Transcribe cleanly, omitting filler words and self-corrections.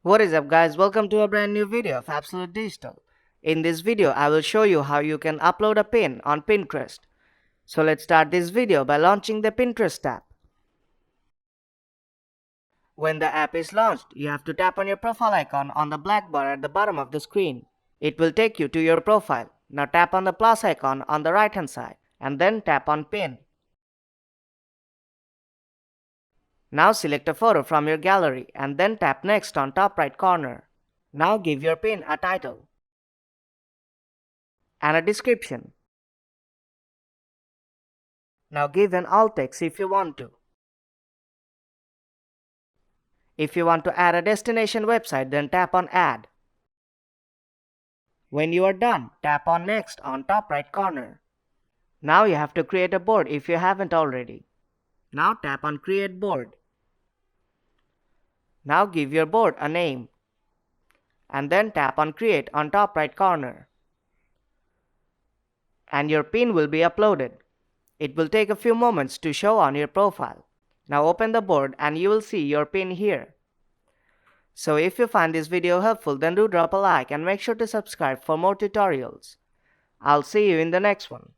What is up guys, welcome to a brand new video of Absolute Digital. In this video I will show you how you can upload a pin on Pinterest. So let's start this video by launching the Pinterest app. When the app is launched, you have to tap on your profile icon on the black bar at the bottom of the screen. It will take you to your profile. Now tap on the plus icon on the right hand side and then tap on pin. Now select a photo from your gallery and then tap next on top right corner. Now give your pin a title and a description. Now give an alt text if you want to. If you want to add a destination website, then tap on add. When you are done, tap on next on top right corner. Now you have to create a board if you haven't already. Now tap on create board. Now give your board a name and then tap on create on top right corner. And your pin will be uploaded. It will take a few moments to show on your profile. Now open the board and you will see your pin here. So if you find this video helpful, then do drop a like and make sure to subscribe for more tutorials. I'll see you in the next one.